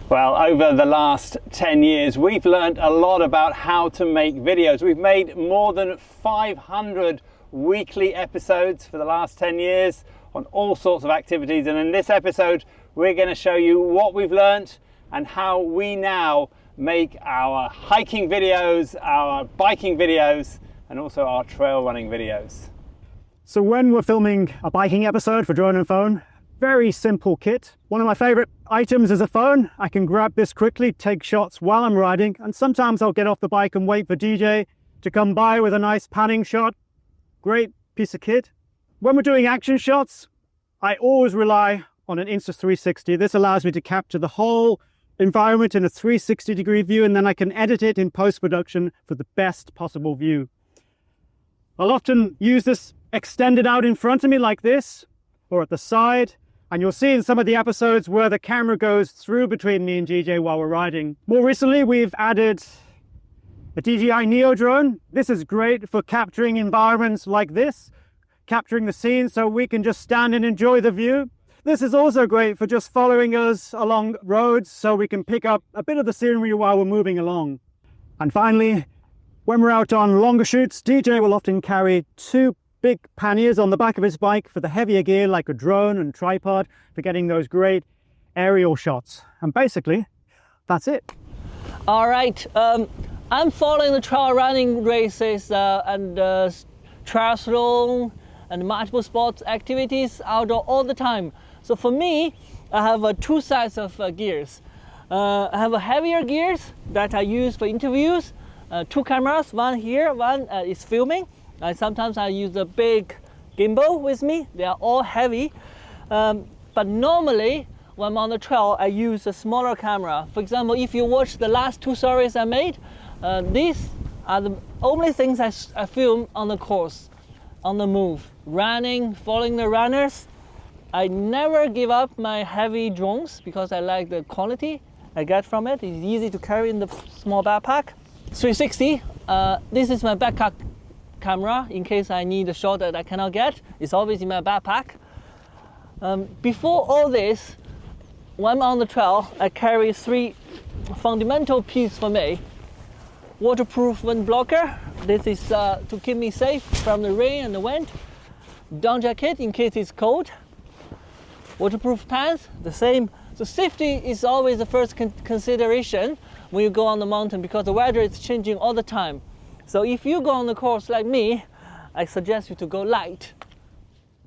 Well, over the last 10 years, we've learned a lot about how to make videos. We've made more than 500 weekly episodes for the last 10 years on all sorts of activities. And in this episode, we're going to show you what we've learned and how we now make our hiking videos, our biking videos, and also our trail running videos. So when we're filming a biking episode for Drone and Phone, very simple kit. One of my favorite items is a phone. I can grab this quickly, take shots while I'm riding, and sometimes I'll get off the bike and wait for DJ to come by with a nice panning shot. Great piece of kit. When we're doing action shots, I always rely on an Insta360. This allows me to capture the whole environment in a 360-degree view, and then I can edit it in post-production for the best possible view. I'll often use this extended out in front of me like this, or at the side. And you'll see in some of the episodes where the camera goes through between me and DJ while we're riding. More recently, we've added a DJI Neo drone. This is great for capturing environments like this, capturing the scene so we can just stand and enjoy the view. This is also great for just following us along roads so we can pick up a bit of the scenery while we're moving along. And finally, when we're out on longer shoots, DJ will often carry two big panniers on the back of his bike for the heavier gear like a drone and tripod for getting those great aerial shots. And basically, that's it. All right, I'm following the trail running races and triathlon and multiple sports activities outdoor all the time. So for me, I have two sets of gears. I have a heavier gears that I use for interviews, two cameras, one here, one is filming. Sometimes I use a big gimbal with me. They are all heavy. But normally, when I'm on the trail, I use a smaller camera. For example, if you watch the last two stories I made, these are the only things I film on the course, on the move, running, following the runners. I never give up my heavy drones because I like the quality I get from it. It's easy to carry in the small backpack. 360, this is my backpack camera in case I need a shot that I cannot get. It's always in my backpack. Before all this, when I'm on the trail, I carry three fundamental pieces for me. Waterproof wind blocker. This is to keep me safe from the rain and the wind. Down jacket in case it's cold. Waterproof pants, the same. So safety is always the first consideration when you go on the mountain because the weather is changing all the time. So if you go on the course like me, I suggest you to go light.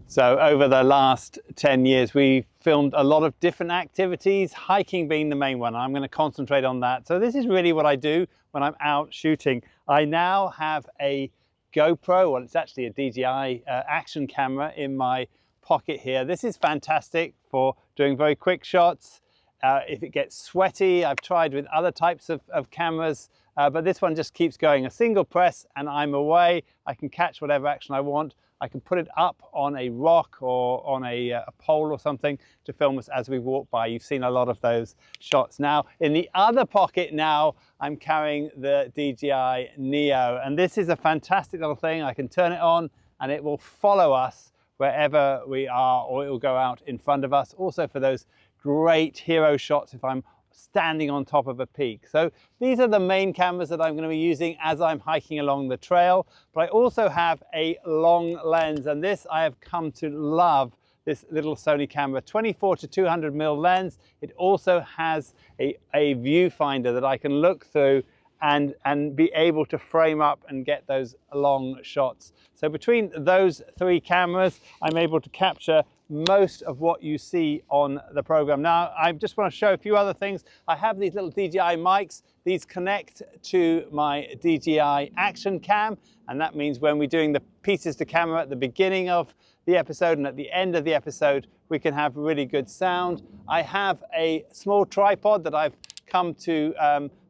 So over the last 10 years, we've filmed a lot of different activities, hiking being the main one. I'm going to concentrate on that. So this is really what I do when I'm out shooting. I now have a GoPro, well, it's actually a DJI action camera in my pocket here. This is fantastic for doing very quick shots. If it gets sweaty, I've tried with other types of cameras, but this one just keeps going. A single press and I'm away. I can catch whatever action I want. I can put it up on a rock or on a pole or something to film us as we walk by. You've seen a lot of those shots. Now, in the other pocket now, I'm carrying the DJI Neo, and this is a fantastic little thing. I can turn it on and it will follow us wherever we are, or it will go out in front of us. Also for those great hero shots if I'm standing on top of a peak. So these are the main cameras that I'm going to be using as I'm hiking along the trail. But I also have a long lens, and this I have come to love, this little Sony camera, 24 to 200mm lens. It also has a viewfinder that I can look through and be able to frame up and get those long shots. So between those three cameras, I'm able to capture most of what you see on the program. Now, I just want to show a few other things. I have these little DJI mics. These connect to my DJI Action Cam, and that means when we're doing the pieces to camera at the beginning of the episode and at the end of the episode, we can have really good sound. I have a small tripod that I've come to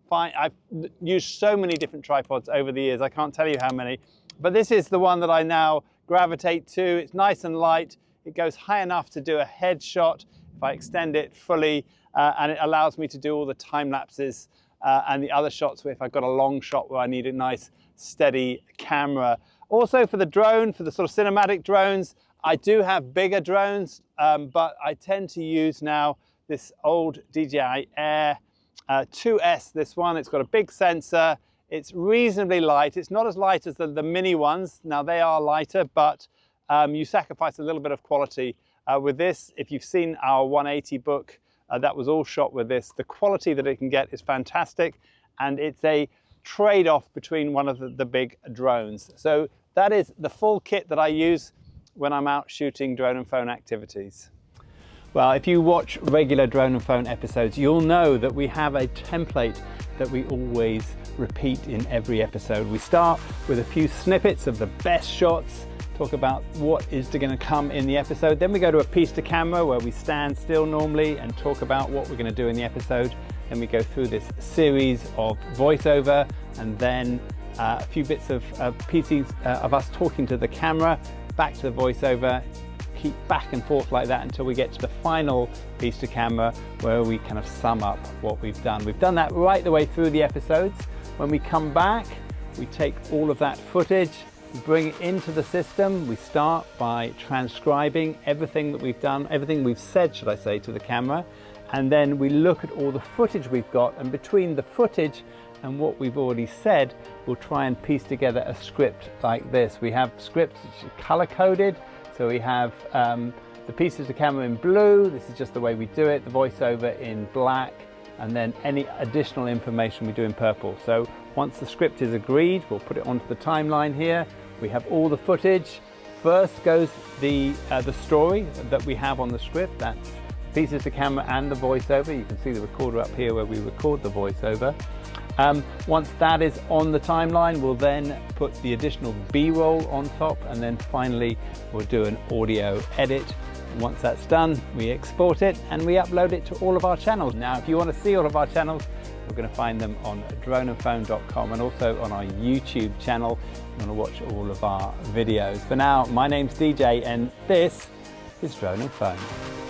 find. I've used so many different tripods over the years, I can't tell you how many, but this is the one that I now gravitate to. It's nice and light. It goes high enough to do a headshot if I extend it fully, and it allows me to do all the time lapses and the other shots if I've got a long shot where I need a nice steady camera. Also for the drone, for the sort of cinematic drones, I do have bigger drones, but I tend to use now this old DJI Air 2S, this one. It's got a big sensor. It's reasonably light. It's not as light as the mini ones. Now they are lighter, but you sacrifice a little bit of quality with this. If you've seen our 180 book, that was all shot with this. The quality that it can get is fantastic, and it's a trade-off between one of the big drones. So that is the full kit that I use when I'm out shooting drone and phone activities. Well, if you watch regular drone and phone episodes, you'll know that we have a template that we always repeat in every episode. We start with a few snippets of the best shots, talk about what is going to come in the episode. Then we go to a piece to camera where we stand still normally and talk about what we're going to do in the episode. Then we go through this series of voiceover, and then a few bits of pieces of us talking to the camera, back to the voiceover, keep back and forth like that until we get to the final piece to camera where we kind of sum up what we've done. We've done that right the way through the episodes. When we come back, we take all of that footage, we bring it into the system. We start by transcribing everything that we've done, everything we've said, should I say, to the camera. And then we look at all the footage we've got, and between the footage and what we've already said, we'll try and piece together a script like this. We have scripts which are color-coded, so we have the pieces to camera in blue. This is just the way we do it. The voiceover in black, and then any additional information we do in purple. So once the script is agreed, we'll put it onto the timeline here. We have all the footage. First goes the story that we have on the script. That's pieces to camera and the voiceover. You can see the recorder up here where we record the voiceover. Once that is on the timeline, we'll then put the additional B-roll on top, and then finally we'll do an audio edit. Once that's done, we export it and we upload it to all of our channels. Now, if you want to see all of our channels, we're going to find them on droneandphone.com and also on our YouTube channel. You want to watch all of our videos. For now, my name's DJ and this is Drone and Phone.